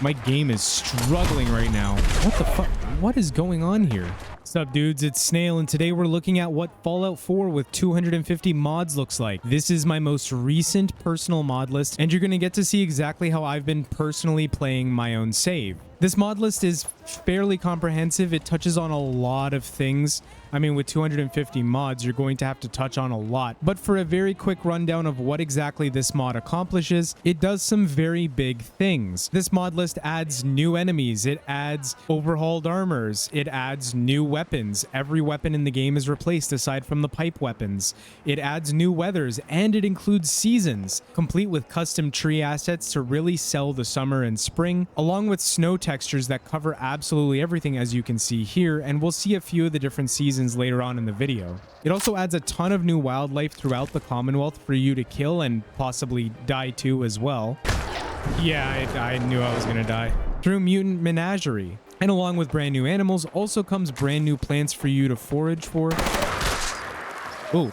My game is struggling right now. What the fuck? What is going on here? What's up, dudes? It's Snail, and today we're looking at what Fallout 4 with 250 mods looks like. This is my most recent personal mod list, and you're going to get to see exactly how I've been personally playing my own save. This mod list is fairly comprehensive. It touches on a lot of things. I mean, with 250 mods, you're going to have to touch on a lot. But for a very quick rundown of what exactly this mod accomplishes, it does some very big things. This mod list adds new enemies. It adds overhauled armors. It adds new weapons. Every weapon in the game is replaced aside from the pipe weapons. It adds new weathers, and it includes seasons, complete with custom tree assets to really sell the summer and spring, along with snow textures that cover absolutely everything, as you can see here, and we'll see a few of the different seasons later on in the video. It also adds a ton of new wildlife throughout the Commonwealth for you to kill and possibly die to as well. Yeah, I knew I was gonna die. Through Mutant Menagerie. And along with brand new animals also comes brand new plants for you to forage for. Oh,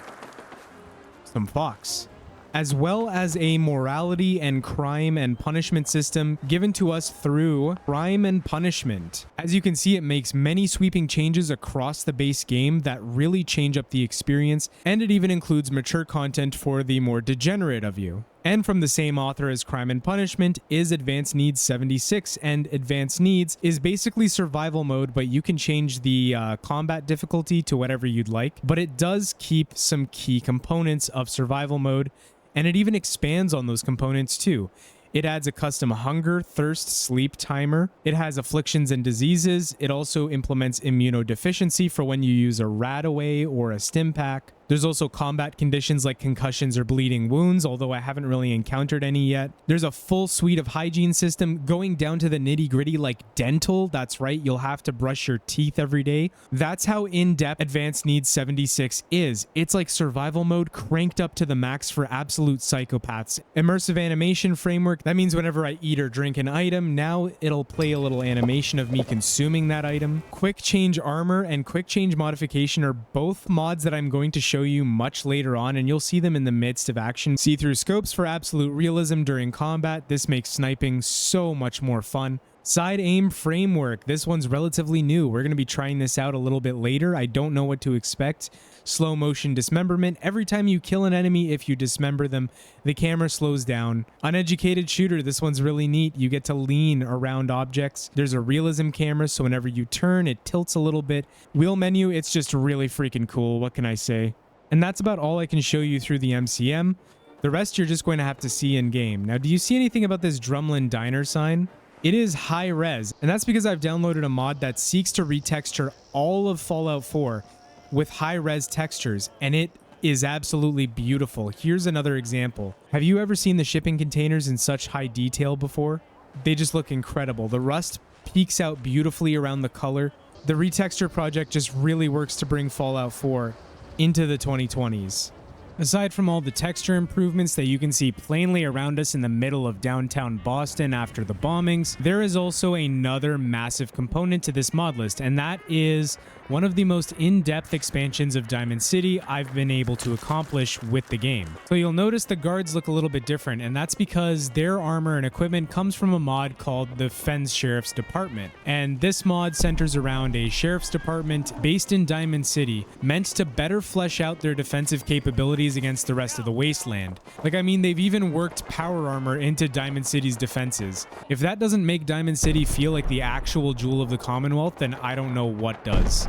some fox. As well as a morality and crime and punishment system given to us through Crime and Punishment. As you can see, it makes many sweeping changes across the base game that really change up the experience, and it even includes mature content for the more degenerate of you. And from the same author as Crime and Punishment is Advanced Needs 76, and Advanced Needs is basically survival mode, but you can change the combat difficulty to whatever you'd like, but it does keep some key components of survival mode, and it even expands on those components too. It adds a custom hunger, thirst, sleep timer. It has afflictions and diseases. It also implements immunodeficiency for when you use a RadAway or a stim pack. There's also combat conditions like concussions or bleeding wounds, although I haven't really encountered any yet. There's a full suite of hygiene system going down to the nitty-gritty like dental. That's right, you'll have to brush your teeth every day. That's how in-depth Advanced Needs 76 is. It's like survival mode cranked up to the max for absolute psychopaths. Immersive animation framework. That means whenever I eat or drink an item, now it'll play a little animation of me consuming that item. Quick change armor and quick change modification are both mods that I'm going to show you much later on, and you'll see them in the midst of action. See-through scopes for absolute realism during combat. This makes sniping so much more fun. Side aim framework. This one's relatively new. We're going to be trying this out a little bit later. I don't know what to expect. Slow motion dismemberment. Every time you kill an enemy, if you dismember them, the camera slows down. Uneducated shooter. This one's really neat. You get to lean around objects. There's a realism camera, so whenever you turn, it tilts a little bit. Wheel menu. It's just really freaking cool. What can I say? And that's about all I can show you through the MCM. The rest you're just going to have to see in game. Now, do you see anything about this Drumlin Diner sign? It is high res, and that's because I've downloaded a mod that seeks to retexture all of Fallout 4 with high res textures, and it is absolutely beautiful. Here's another example. Have you ever seen the shipping containers in such high detail before? They just look incredible. The rust peeks out beautifully around the color. The retexture project just really works to bring Fallout 4 into the 2020s. Aside from all the texture improvements that you can see plainly around us in the middle of downtown Boston after the bombings, there is also another massive component to this mod list, and that is one of the most in-depth expansions of Diamond City I've been able to accomplish with the game. So you'll notice the guards look a little bit different, and that's because their armor and equipment comes from a mod called the Fens Sheriff's Department. And this mod centers around a sheriff's department based in Diamond City, meant to better flesh out their defensive capabilities against the rest of the wasteland. Like, I mean, they've even worked power armor into Diamond City's defenses. If that doesn't make Diamond City feel like the actual jewel of the Commonwealth, then I don't know what does.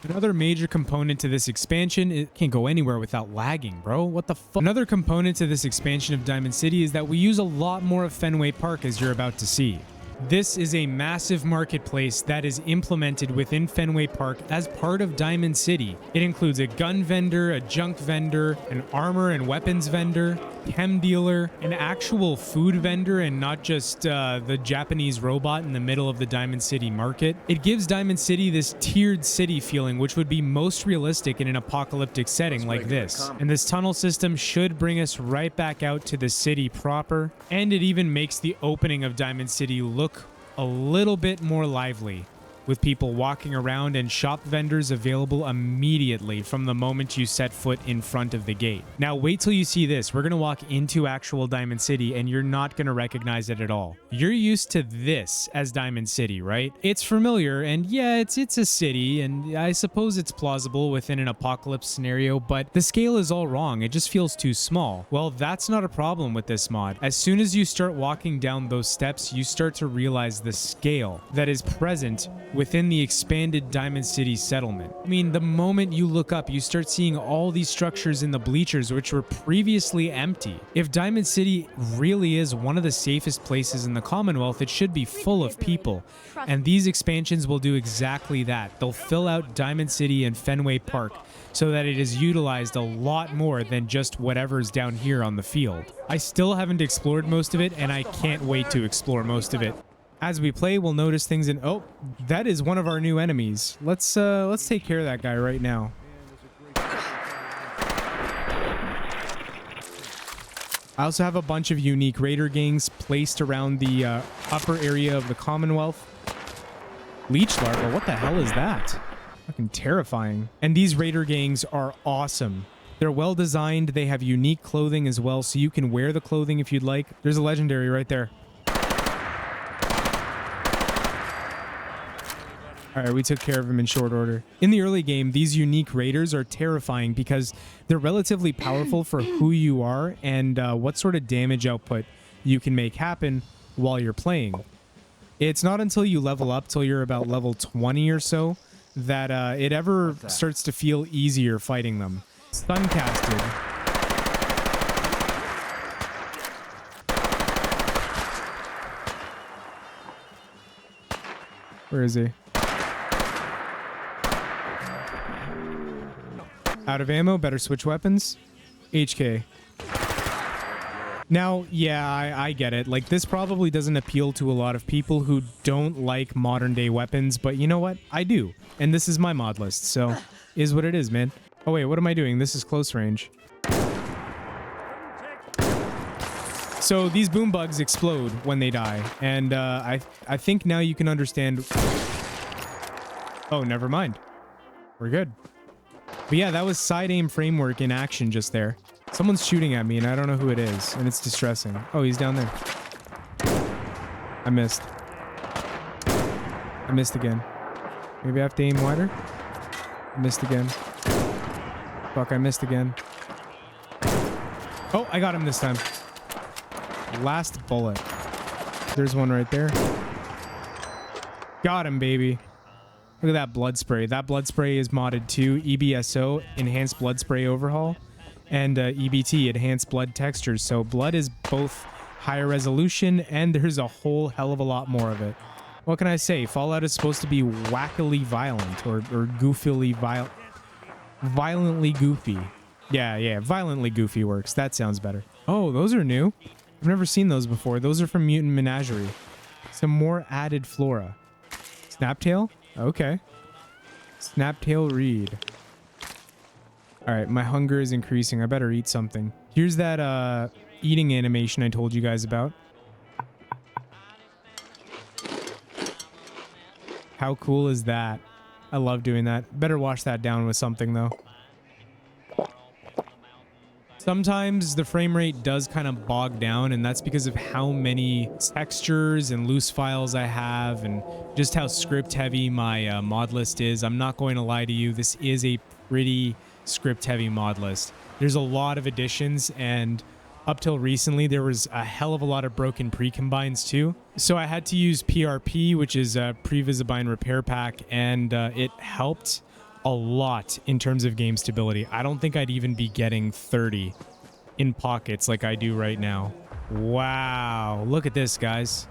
Another major component to this expansion, it can't go anywhere without lagging, bro. What the fuck? Another component to this expansion of Diamond City is that we use a lot more of Fenway Park, as you're about to see. This is a massive marketplace that is implemented within Fenway Park as part of Diamond City. It includes a gun vendor, a junk vendor, an armor and weapons vendor, chem dealer, an actual food vendor, and not just the Japanese robot in the middle of the Diamond City market. It gives Diamond City this tiered city feeling, which would be most realistic in an apocalyptic setting like this. And this tunnel system should bring us right back out to the city proper, and it even makes the opening of Diamond City look a little bit more lively. with people walking around and shop vendors available immediately from the moment you set foot in front of the gate. Now wait till you see this. We're going to walk into actual Diamond City and you're not going to recognize it at all. You're used to this as Diamond City, right? It's familiar, and yeah, it's a city, and I suppose it's plausible within an apocalypse scenario, but the scale is all wrong. It just feels too small. Well, that's not a problem with this mod. As soon as you start walking down those steps, you start to realize the scale that is present within the expanded Diamond City settlement. I mean, the moment you look up, you start seeing all these structures in the bleachers which were previously empty. If Diamond City really is one of the safest places in the Commonwealth, it should be full of people. And these expansions will do exactly that. They'll fill out Diamond City and Fenway Park so that it is utilized a lot more than just whatever's down here on the field. I still haven't explored most of it, and I can't wait to explore most of it. As we play, we'll notice things in... Oh, that is one of our new enemies. Let's take care of that guy right now. I also have a bunch of unique raider gangs placed around the upper area of the Commonwealth. Leech larva, what the hell is that? Fucking terrifying. And these raider gangs are awesome. They're well designed. They have unique clothing as well, so you can wear the clothing if you'd like. There's a legendary right there. All right, we took care of him in short order. In the early game, these unique raiders are terrifying because they're relatively powerful for who you are and what sort of damage output you can make happen while you're playing. It's not until you level up till you're about level 20 or so that it ever starts to feel easier fighting them. Suncasted. Where is he? Out of ammo, better switch weapons. HK. Now, yeah, I get it. Like, this probably doesn't appeal to a lot of people who don't like modern day weapons, but you know what? I do. And this is my mod list, so is what it is, man. Oh wait, what am I doing? This is close range. So these boom bugs explode when they die, and I think now you can understand... Oh, never mind. We're good. But yeah, that was side aim framework in action just there. Someone's shooting at me and I don't know who it is, and it's distressing. Oh, he's down there. I missed. I missed again. Maybe I have to aim wider? I missed again. Fuck, I missed again. Oh, I got him this time. Last bullet. There's one right there. Got him, baby. Look at that blood spray. That blood spray is modded to EBSO, Enhanced Blood Spray Overhaul, and EBT, Enhanced Blood Textures. So blood is both higher resolution, and there's a whole hell of a lot more of it. What can I say? Fallout is supposed to be wackily violent, or goofily violently goofy. Yeah, violently goofy works. That sounds better. Oh, those are new. I've never seen those before. Those are from Mutant Menagerie. Some more added flora. Snaptail? Okay. Snaptail reed. Alright, my hunger is increasing. I better eat something. Here's that eating animation I told you guys about. How cool is that? I love doing that. Better wash that down with something though. Sometimes the frame rate does kind of bog down, and that's because of how many textures and loose files I have and just how script heavy my mod list is. I'm not going to lie to you, this is a pretty script heavy mod list. There's a lot of additions, and up till recently there was a hell of a lot of broken pre-combines too. So I had to use PRP, which is a Previsibine Repair Pack, and it helped a lot in terms of game stability. I don't think I'd even be getting 30 in pockets like I do right now. Wow, look at this, guys.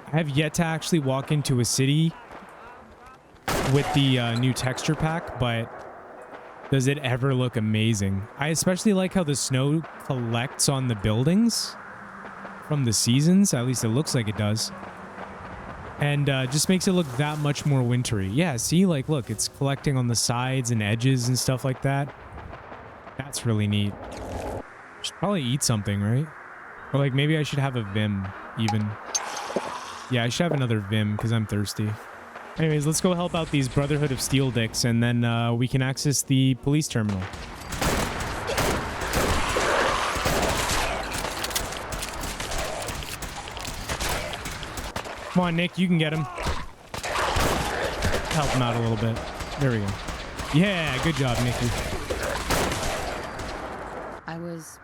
I have yet to actually walk into a city with the new texture pack, but does it ever look amazing? I especially like how the snow collects on the buildings from the seasons. At least it looks like it does. And just makes it look that much more wintry. Yeah, see, like, look, it's collecting on the sides and edges and stuff like that. That's really neat. Should probably eat something, right? Or like maybe I should have a Vim even. Yeah, I should have another Vim because I'm thirsty. Anyways, let's go help out these Brotherhood of Steel Dicks, and then we can access the police terminal. Come on, Nick, you can get him. Help him out a little bit. There we go. Yeah, good job, Nicky. I was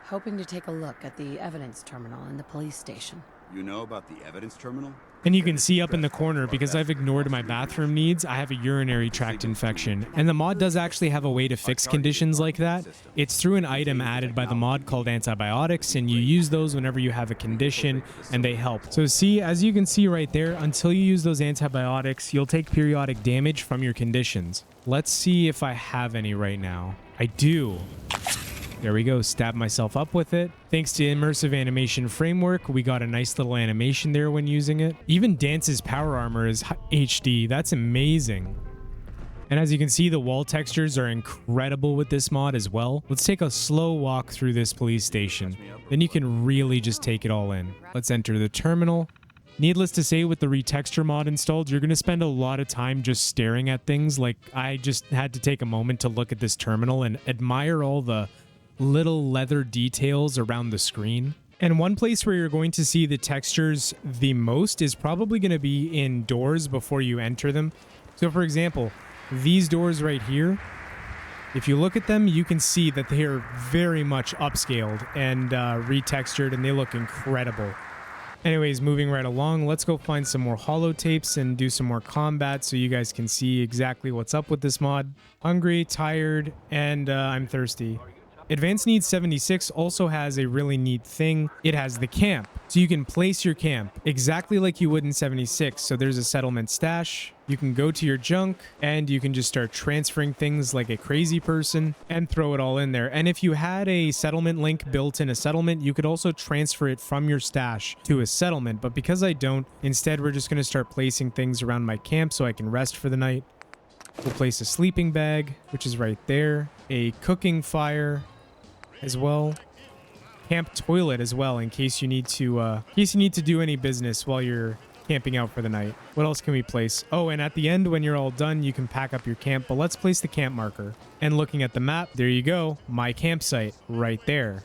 hoping to take a look at the evidence terminal in the police station. You know about the evidence terminal? And you can see up in the corner, because I've ignored my bathroom needs, I have a urinary tract infection. And the mod does actually have a way to fix conditions like that. It's through an item added by the mod called antibiotics, and you use those whenever you have a condition, and they help. So see, as you can see right there, until you use those antibiotics, you'll take periodic damage from your conditions. Let's see if I have any right now. I do. There we go, stab myself up with it. Thanks to Immersive Animation Framework, we got a nice little animation there when using it. Even Dance's power armor is HD, that's amazing. And as you can see, the wall textures are incredible with this mod as well. Let's take a slow walk through this police station. Then you can really just take it all in. Let's enter the terminal. Needless to say, with the retexture mod installed, you're going to spend a lot of time just staring at things. Like, I just had to take a moment to look at this terminal and admire all the little leather details around the screen. And one place where you're going to see the textures the most is probably going to be in doors before you enter them. So for example, these doors right here, if you look at them, you can see that they are very much upscaled and retextured, and they look incredible. Anyways, moving right along, let's go find some more holotapes and do some more combat so you guys can see exactly what's up with this mod. Hungry, tired, and I'm thirsty. Advanced Needs 76 also has a really neat thing. It has the camp. So you can place your camp exactly like you would in 76. So there's a settlement stash. You can go to your junk and you can just start transferring things like a crazy person and throw it all in there. And if you had a settlement link built in a settlement, you could also transfer it from your stash to a settlement. But because I don't, instead we're just going to start placing things around my camp so I can rest for the night. We'll place a sleeping bag, which is right there. A cooking fire as well. Camp toilet as well, in case you need to do any business while you're camping out for the night. What else can we place? Oh, and at the end, when you're all done, you can pack up your camp, but let's place the camp marker. And looking at the map, there you go, my campsite right there.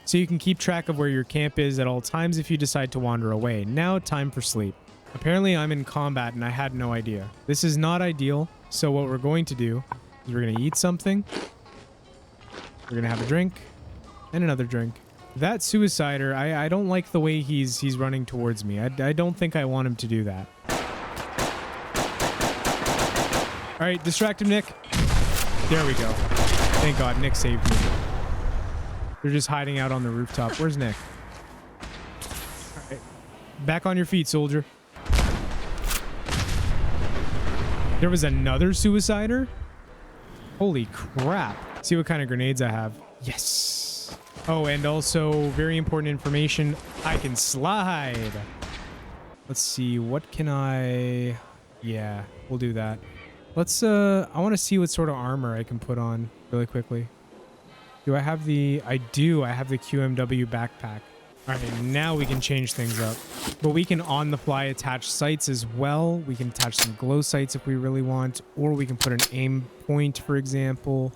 So you can keep track of where your camp is at all times if you decide to wander away. Now, time for sleep. Apparently, I'm in combat and I had no idea. This is not ideal, so what we're going to do is we're going to eat something. We're going to have a drink and another drink. That suicider, I don't like the way he's running towards me. I don't think I want him to do that. All right, distract him, Nick. There we go. Thank God, Nick saved me. They're just hiding out on the rooftop. Where's Nick? All right, back on your feet, soldier. There was another suicider? Holy crap. See what kind of grenades I have. Yes. Oh, and also very important information. I can slide. Let's see. What can I... Yeah, we'll do that. Let's, I want to see what sort of armor I can put on really quickly. Do I have the... I do. I have the QMW backpack. All right, now we can change things up. But we can on-the-fly attach sights as well. We can attach some glow sights if we really want. Or we can put an aim point, for example.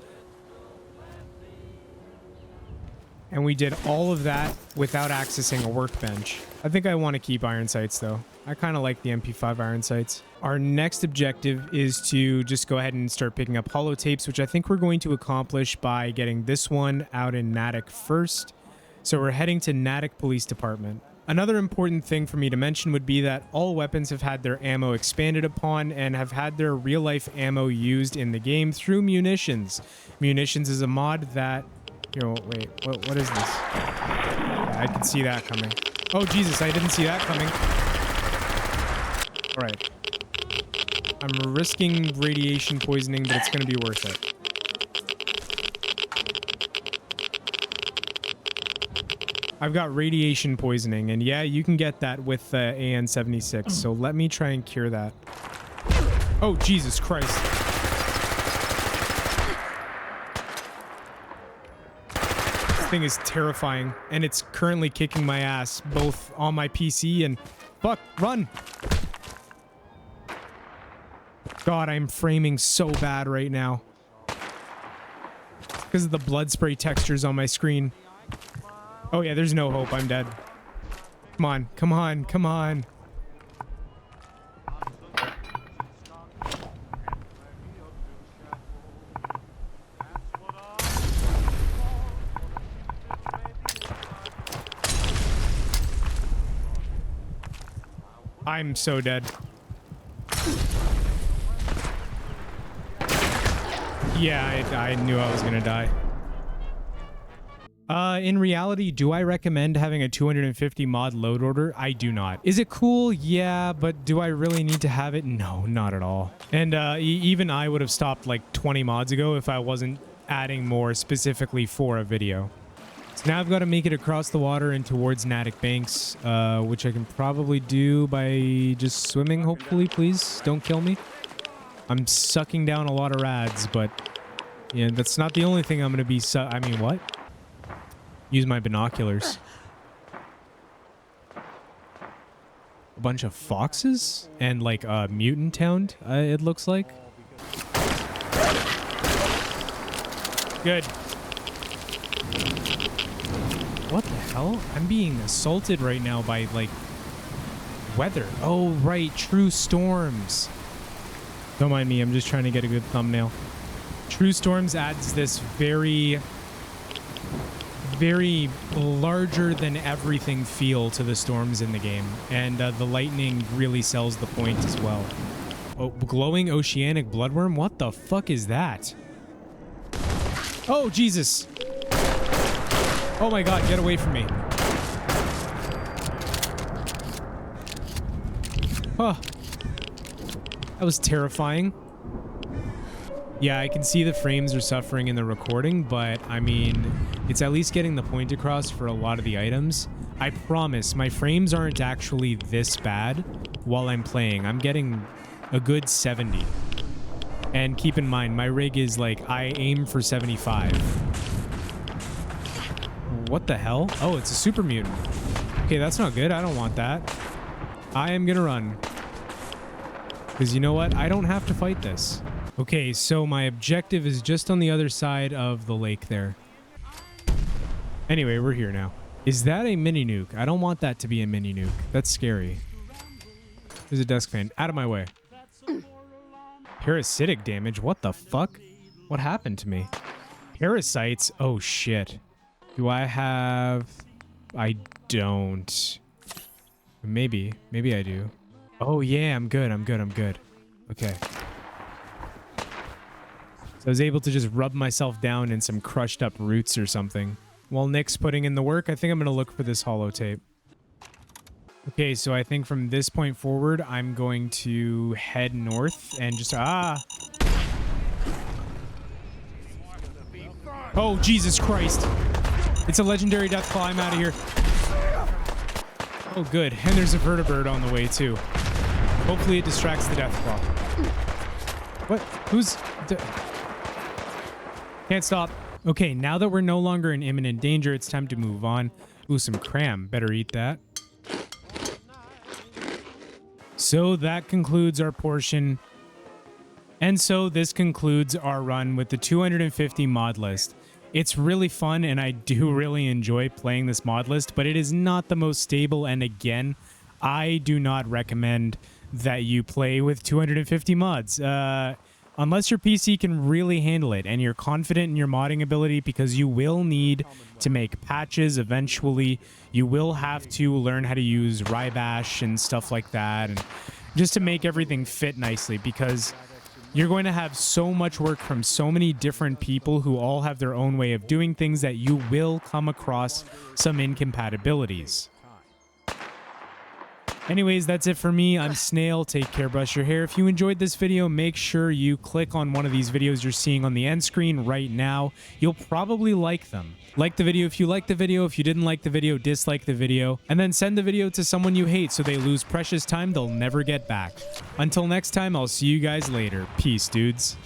And we did all of that without accessing a workbench. I think I want to keep iron sights, though. I kind of like the MP5 iron sights. Our next objective is to just go ahead and start picking up holotapes, which I think we're going to accomplish by getting this one out in Natick first. So we're heading to Natick Police Department. Another important thing for me to mention would be that all weapons have had their ammo expanded upon and have had their real-life ammo used in the game through munitions. Munitions is a mod that... Yo, wait, what is this? Yeah, I can see that coming. Oh, Jesus, I didn't see that coming. All right. I'm risking radiation poisoning, but it's going to be worth it. I've got radiation poisoning, and yeah, you can get that with AN76, so let me try and cure that. Oh, Jesus Christ. Thing is terrifying, and it's currently kicking my ass both on my PC and Fuck, run. God, I'm framing so bad right now. Because of the blood spray textures on my screen. Oh yeah, there's no hope. I'm dead. Come on, come on, come on. I'm so dead. Yeah, I knew I was gonna die. In reality, do I recommend having a 250 mod load order? I do not. Is it cool? Yeah, but do I really need to have it? No, not at all. And even I would have stopped like 20 mods ago if I wasn't adding more specifically for a video. So now I've got to make it across the water and towards Natick Banks, which I can probably do by just swimming, hopefully. Please don't kill me. I'm sucking down a lot of rads, but yeah, that's not the only thing I'm going to be I mean, what? Use my binoculars. A bunch of foxes and like a mutant hound, it looks like. Good. What the hell? I'm being assaulted right now by like weather. Oh, right. True storms. Don't mind me. I'm just trying to get a good thumbnail. True storms adds this very larger than everything feel to the storms in the game, and the lightning really sells the point as well. Oh, glowing oceanic bloodworm? What the fuck is that? Oh, Jesus. Oh my god, get away from me. Huh. That was terrifying. Yeah, I can see the frames are suffering in the recording, but I mean, it's at least getting the point across for a lot of the items. I promise, my frames aren't actually this bad while I'm playing. I'm getting a good 70. And keep in mind, my rig is like, I aim for 75. What the hell? Oh, it's a super mutant. Okay, that's not good. I don't want that. I am gonna run. Because you know what? I don't have to fight this. Okay, so my objective is just on the other side of the lake there. Anyway, we're here now. Is that a mini nuke? I don't want that to be a mini nuke. That's scary. There's a desk fan. Out of my way. Parasitic damage? What the fuck? What happened to me? Parasites? Oh, shit. Do I have... I don't. Maybe. Maybe I do. Oh, yeah, I'm good. I'm good. I'm good. Okay. So I was able to just rub myself down in some crushed up roots or something. While Nick's putting in the work, I think I'm going to look for this holotape. Okay, so I think from this point forward, I'm going to head north and just... Ah! Oh, Jesus Christ. It's a legendary deathclaw. I'm out of here. Oh, good. And there's a vertibird on the way, too. Hopefully it distracts the deathclaw. What? Who's... Can't stop. Okay, now that we're no longer in imminent danger, it's time to move on. Ooh, some cram. Better eat that. So that concludes our portion. And so this concludes our run with the 250 mod list. It's really fun, and I do really enjoy playing this mod list, but it is not the most stable, and again, I do not recommend that you play with 250 mods. Unless your PC can really handle it and you're confident in your modding ability, because you will need to make patches eventually. You will have to learn how to use Rybash and stuff like that, and just to make everything fit nicely, because you're going to have so much work from so many different people who all have their own way of doing things that you will come across some incompatibilities. Anyways, that's it for me. I'm Snail. Take care, brush your hair. If you enjoyed this video, make sure you click on one of these videos you're seeing on the end screen right now. You'll probably like them. Like the video if you liked the video. If you didn't like the video, dislike the video. And then send the video to someone you hate so they lose precious time they'll never get back. Until next time, I'll see you guys later. Peace, dudes.